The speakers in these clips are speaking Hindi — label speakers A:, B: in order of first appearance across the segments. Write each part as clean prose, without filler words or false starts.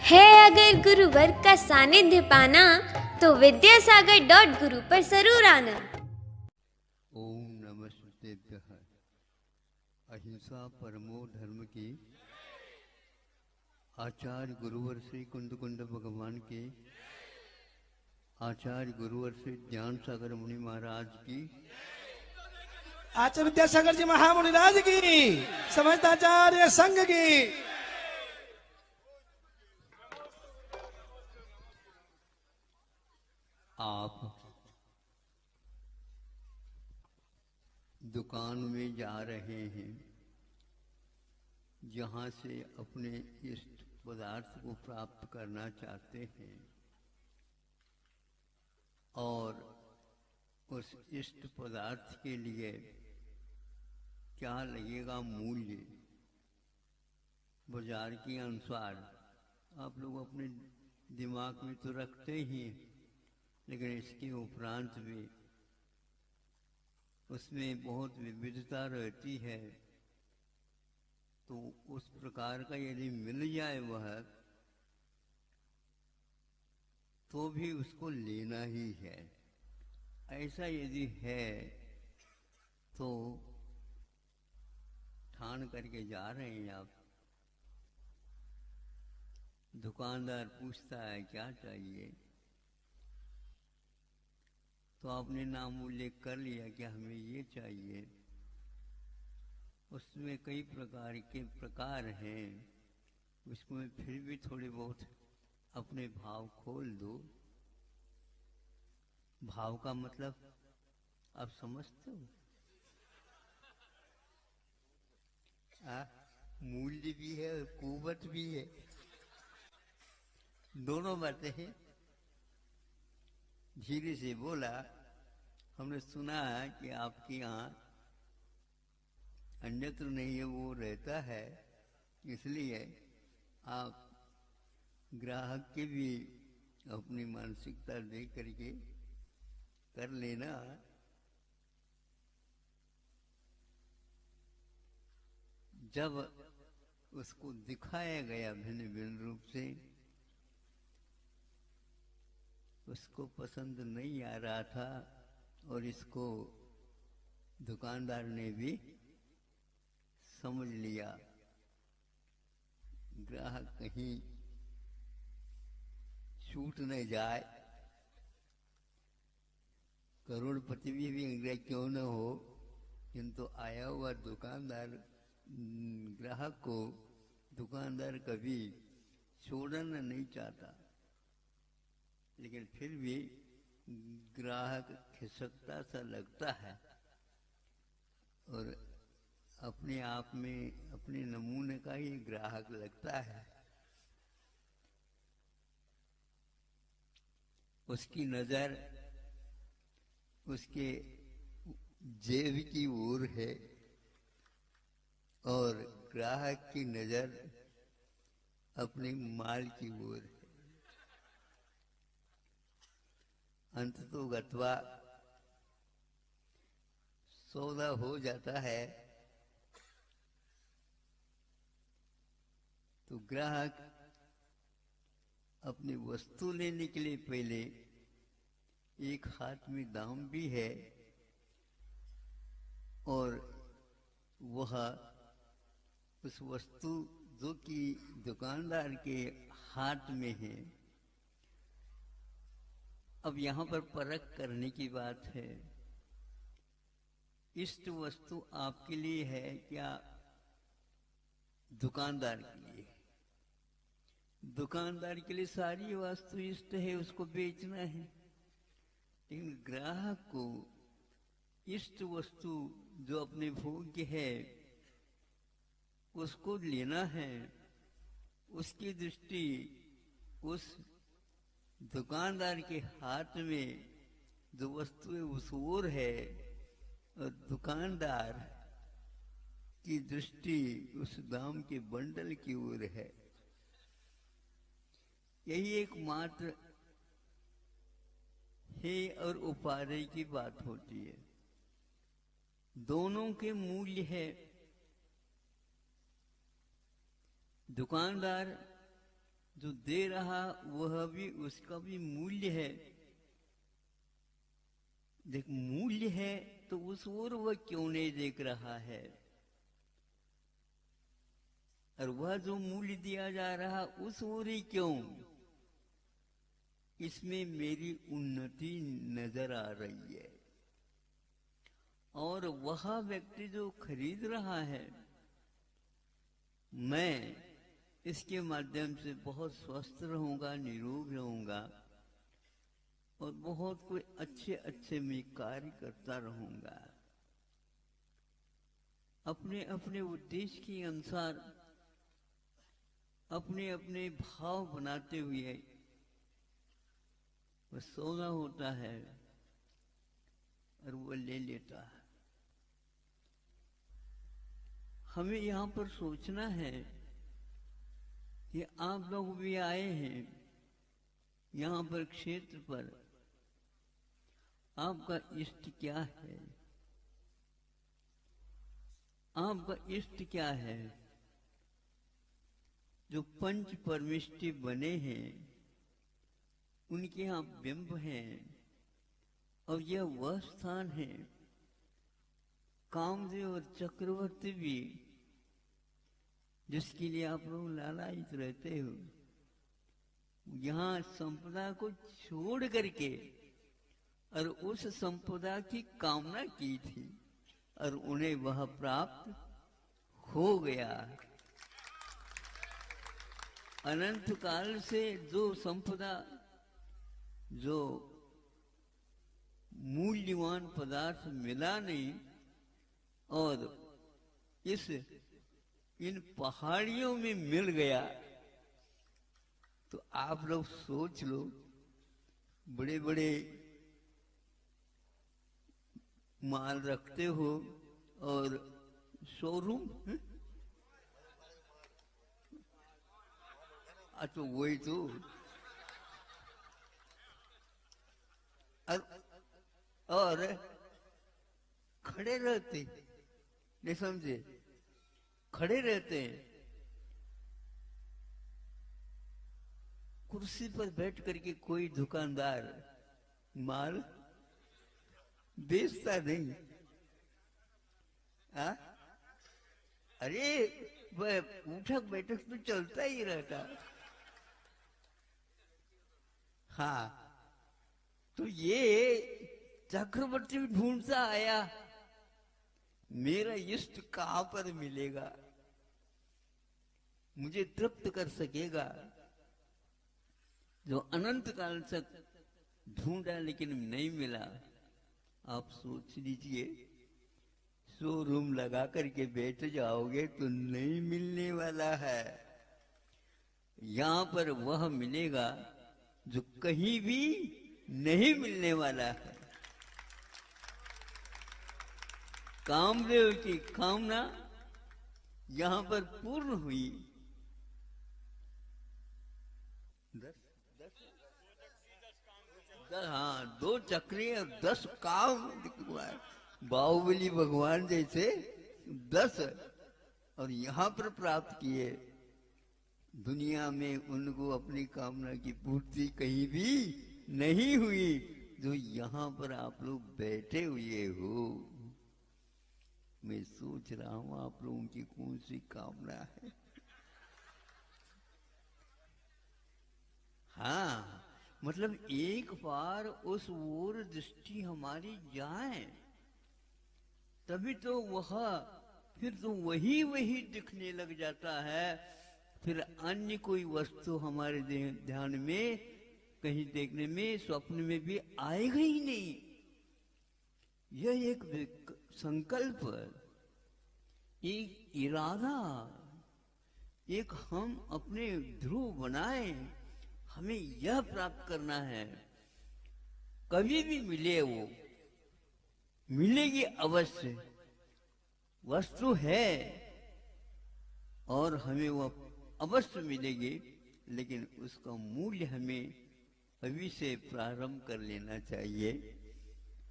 A: है अगर गुरुवर का सानिध्य पाना तो विद्यासागर.गुरु पर जरूर आना।
B: ओम नमस्तेभ्यः। अहिंसा परमो धर्म की आचार्य गुरुवर श्री कुंद भगवान के आचार्य गुरुवर श्री ज्ञान सागर मुनि महाराज की
C: आचार्य विद्यासागर जी महामुनि राज की समस्त आचार्य संघ की
B: आप दुकान में जा रहे हैं जहाँ से अपने इष्ट पदार्थ को प्राप्त करना चाहते हैं और उस इष्ट पदार्थ के लिए क्या लगेगा मूल्य बाजार के अनुसार आप लोग अपने दिमाग में तो रखते ही हैं, लेकिन इसके उपरांत भी उसमें बहुत विविधता रहती है। तो उस प्रकार का यदि मिल जाए वह तो भी उसको लेना ही है। ऐसा यदि है तो ठान करके जा रहे हैं आप। दुकानदार पूछता है क्या चाहिए, तो आपने नाम उल्लेख कर लिया कि हमें ये चाहिए। उसमें कई प्रकार हैं, उसमें फिर भी थोड़े बहुत अपने भाव खोल दो। भाव का मतलब आप समझते हो? मूल्य भी है और कुवत भी है, दोनों बातें हैं। धीरे से बोला, हमने सुना है कि आपके यहाँ अन्यत्र नहीं है वो रहता है, इसलिए आप ग्राहक के भी अपनी मानसिकता देख करके कर लेना। जब उसको दिखाया गया भिन्न भिन्न रूप से, उसको पसंद नहीं आ रहा था और इसको दुकानदार ने भी समझ लिया। ग्राहक कहीं छूट न जाए, करोड़पति भी अंग्रेज क्यों न हो, किंतु आया हुआ दुकानदार ग्राहक को दुकानदार कभी छोड़ना नहीं चाहता, लेकिन फिर भी ग्राहक खिसकता सा लगता है और अपने आप में अपने नमूने का ही ग्राहक लगता है। उसकी नजर उसके जेब की ओर है और ग्राहक की नजर अपने माल की ओर है। अंततो गत्वा सौदा हो जाता है तो ग्राहक अपनी वस्तु लेने के लिए पहले एक हाथ में दाम भी है और वह उस वस्तु जो कि दुकानदार के हाथ में है। अब यहाँ पर परख करने की बात है, इष्ट वस्तु आपके लिए है क्या दुकानदार के लिए? दुकानदार के लिए सारी वस्तु इष्ट है, उसको बेचना है, लेकिन ग्राहक को इष्ट वस्तु जो अपने भोग्य है उसको लेना है। उसकी दृष्टि उस दुकानदार के हाथ में जो वस्तु है उस ओर है और दुकानदार की दृष्टि उस दाम के बंडल की ओर है। यही एकमात्र है और उपादेय की बात होती है। दोनों के मूल्य है। दुकानदार जो दे रहा वह भी, उसका भी मूल्य है। देख, मूल्य है तो उस ओर वह क्यों नहीं देख रहा है? और वह जो मूल्य दिया जा रहा उस ओर ही क्यों? इसमें मेरी उन्नति नजर आ रही है। और वह व्यक्ति जो खरीद रहा है, मैं इसके माध्यम से बहुत स्वस्थ रहूंगा, निरोग रहूंगा और बहुत कोई अच्छे अच्छे मैं कार्य करता रहूंगा। अपने अपने उद्देश्य के अनुसार अपने अपने भाव बनाते हुए वह सोना होता है और वह ले लेता है। हमें यहाँ पर सोचना है कि आप लोग भी आए हैं यहाँ पर क्षेत्र पर, आपका इष्ट क्या है? आपका इष्ट क्या है? जो पंच परमिष्टि बने हैं उनके यहाँ बिंब हैं और यह वह स्थान है। कामदेव और चक्रवर्ती भी जिसके लिए आप लोग लालायित रहते हो, यहाँ संपदा को छोड़ करके और उस संपदा की कामना की थी और उन्हें वह प्राप्त हो गया। अनंत काल से जो संपदा, जो मूल्यवान पदार्थ मिला नहीं और इन पहाड़ियों में मिल गया, तो आप लोग सोच लो, बड़े बड़े माल रखते हो और शोरूम, तो वही तो। और खड़े रहते, नहीं समझे, खड़े रहते हैं, कुर्सी पर बैठ करके कोई दुकानदार माल बेचता नहीं। आ? अरे वह उठक बैठक तो चलता ही रहता। हाँ, तो ये चक्रवर्ती ढूंढता आया, मेरा इष्ट कहां पर मिलेगा, मुझे तृप्त कर सकेगा। जो अनंत काल तक ढूंढा लेकिन नहीं मिला। आप सोच लीजिए, शोरूम लगा करके बैठ जाओगे तो नहीं मिलने वाला है। यहां पर वह मिलेगा जो कहीं भी नहीं मिलने वाला है। कामदेव की कामना यहां पर पूर्ण हुई। 2 चक्री और 10 काम, बाहुबली भगवान जैसे 10 और यहां पर प्राप्त किए। दुनिया में उनको अपनी कामना की पूर्ति कहीं भी नहीं हुई जो यहां पर आप लोग बैठे हुए हो। मैं सोच रहा हूं आप लोगों की कौन सी कामना है। हाँ, मतलब एक बार उस ओर दृष्टि हमारी जाए तभी तो वह, फिर तो वही वही दिखने लग जाता है। फिर अन्य कोई वस्तु हमारे ध्यान में, कहीं देखने में, स्वप्न में भी आएगा ही नहीं। यह एक संकल्प, एक इरादा, एक हम अपने ध्रुव बनाए, हमें यह प्राप्त करना है। कभी भी मिले, वो मिलेगी अवश्य, वस्तु है और हमें वह अवश्य मिलेगी, लेकिन उसका मूल्य हमें अभी से प्रारंभ कर लेना चाहिए।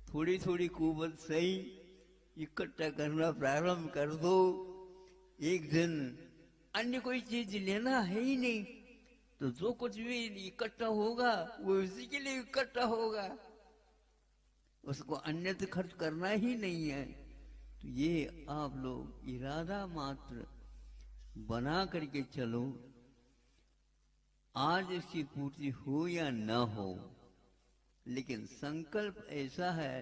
B: थोड़ी थोड़ी कुवत सही इकट्ठा करना प्रारंभ कर दो। एक दिन अन्य कोई चीज लेना है ही नहीं, तो जो कुछ भी इकट्ठा होगा वो उसी के लिए इकट्ठा होगा, उसको अन्यत्र खर्च करना ही नहीं है। तो ये आप लोग इरादा मात्र बना करके चलो, आज इसकी पूर्ति हो या न हो, लेकिन संकल्प ऐसा है,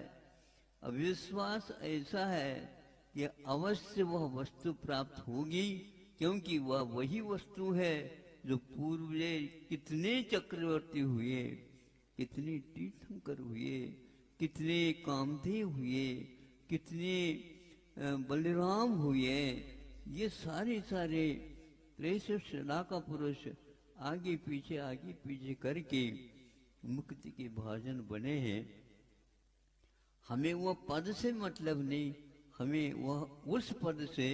B: अविश्वास ऐसा है कि अवश्य वह वस्तु प्राप्त होगी, क्योंकि वह वही वस्तु है जो पूर्व कितने चक्रवर्ती हुए, कितने तीर्थंकर हुए, कितने कामदेव हुए, कितने बलराम हुए, ये सारे का पुरुष आगे पीछे करके मुक्ति के भाजन बने हैं। हमें वह पद से मतलब नहीं, हमें वह उस पद से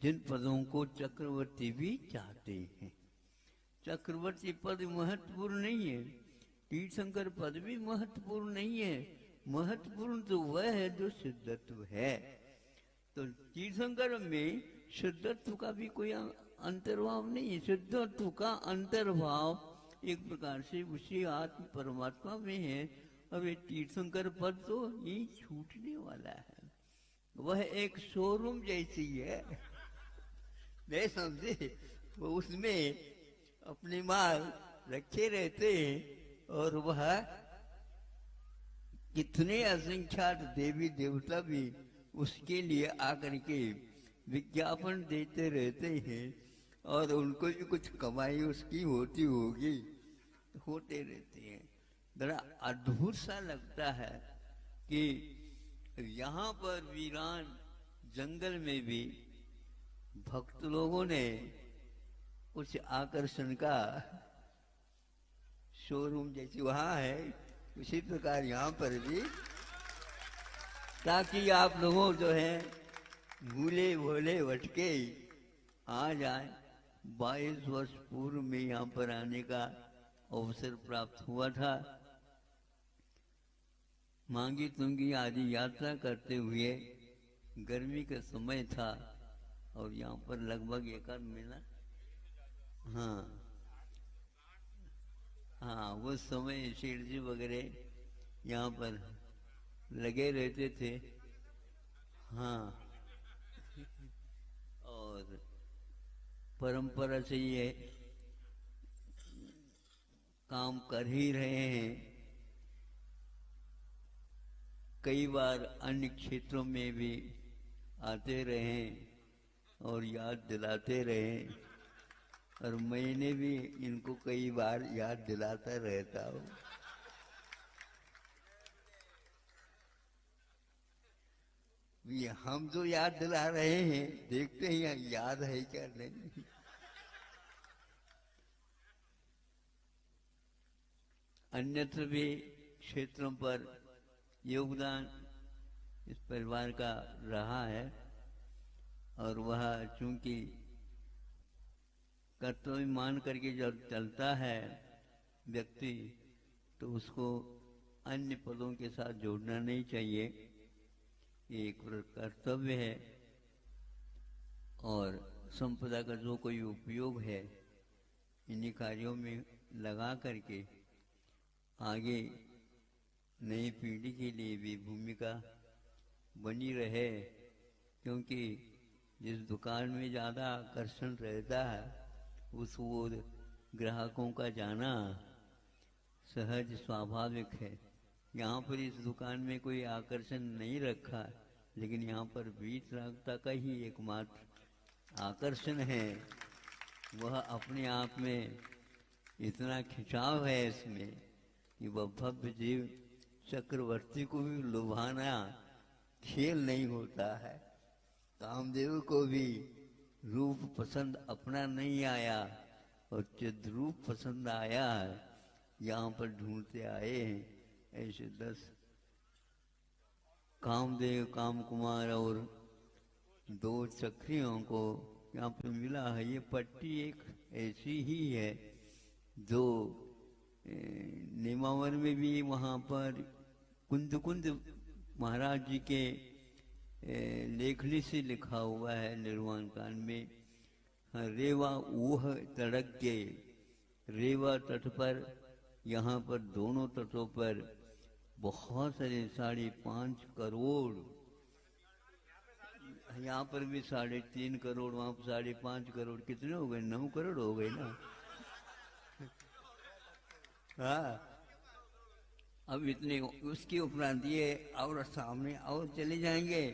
B: जिन पदों को चक्रवर्ती भी चाहते हैं। चक्रवर्ती पद महत्वपूर्ण नहीं है, तीर्थंकर पद भी महत्वपूर्ण नहीं है, महत्वपूर्ण तो वह है जो शुद्धत्व है। तो तीर्थंकर में शुद्धत्व का भी कोई अंतर्भाव नहीं है, शुद्धत्व का अंतर्भाव एक प्रकार से उसी आत्म परमात्मा में है। अब ये तीर्थंकर पद तो ये छूटने वाला है, वह एक शोरूम जैसी है, नहीं समझे? वो उसमें अपने माल रखे रहते हैं और वह कितने असंख्यात देवी देवता भी उसके लिए आकर के विज्ञापन देते रहते हैं और उनको भी कुछ कमाई उसकी होती होगी, होते रहते हैं। बड़ा अद्भुत सा लगता है कि यहाँ पर वीरान जंगल में भी भक्त लोगों ने कुछ आकर्षण का शोरूम जैसी वहां है, उसी प्रकार यहाँ पर भी, ताकि आप लोगों जो है भूले भोले भटके आ जाए। 22 वर्ष पूर्व में यहाँ पर आने का अवसर प्राप्त हुआ था। मांगी तुंगी आदि यात्रा करते हुए गर्मी का समय था और यहाँ पर लगभग 1 महीना, हाँ वो समय शेर जी वगैरह यहाँ पर लगे रहते थे। हाँ, और परंपरा से ये काम कर ही रहे हैं। कई बार अन्य क्षेत्रों में भी आते रहे और याद दिलाते रहे, और मैंने भी इनको कई बार याद दिलाता रहता हूँ। ये हम जो याद दिला रहे हैं, देखते हैं याद है क्या नहीं। अन्यत्र भी क्षेत्रों पर योगदान इस परिवार का रहा है, और वह चूंकि कर्तव्य मान करके जब चलता है व्यक्ति, तो उसको अन्य पदों के साथ जोड़ना नहीं चाहिए। एक कर्तव्य है, और संपदा का जो कोई उपयोग है इन्हीं कार्यों में लगा करके आगे नई पीढ़ी के लिए भी भूमिका बनी रहे। क्योंकि जिस दुकान में ज़्यादा आकर्षण रहता है उस ओर ग्राहकों का जाना सहज स्वाभाविक है। यहाँ पर इस दुकान में कोई आकर्षण नहीं रखा, लेकिन यहाँ पर 20 लाख का ही एकमात्र आकर्षण है। वह अपने आप में इतना खिंचाव है इसमें कि वह भव्य जीव चक्रवर्ती को भी लुभाना खेल नहीं होता है। कामदेव को भी रूप पसंद अपना नहीं आया और चिद्रूप पसंद आया है, यहाँ पर ढूंढते आए हैं। ऐसे 10 कामदेव, काम कुमार और 2 चक्रियों को यहाँ पर मिला है। ये पट्टी एक ऐसी ही है जो नेमावर में भी वहाँ पर कुंद महाराज जी के लेखनी से लिखा हुआ है निर्वाण कांड में। रेवा ऊह तड़क के रेवा तट पर, यहाँ पर दोनों तटों पर बहुत सारे 5.5 करोड़, यहाँ पर भी 3.5 करोड़, वहां पर 5.5 करोड़, कितने हो गए? 9 करोड़ हो गए ना। हाँ, अब इतने, उसके उपरांत ये और सामने और चले जाएंगे,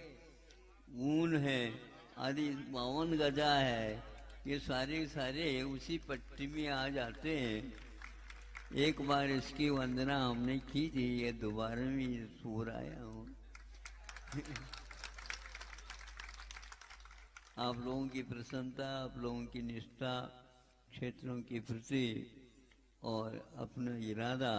B: ऊन है आदि 52 गजा है, ये सारे सारे उसी पट्टी में आ जाते हैं। एक बार इसकी वंदना हमने की थी, ये दोबारा भी सो आया हूँ। आप लोगों की प्रसन्नता, आप लोगों की निष्ठा क्षेत्रों के प्रति और अपना इरादा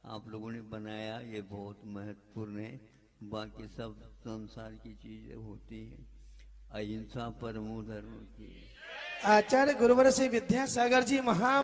B: आप लोगों ने बनाया, ये बहुत महत्वपूर्ण है। बाकी सब संसार की चीजें होती हैं। अहिंसा परमो धर्म की।
C: आचार्य गुरुवर श्री विद्यासागर जी महा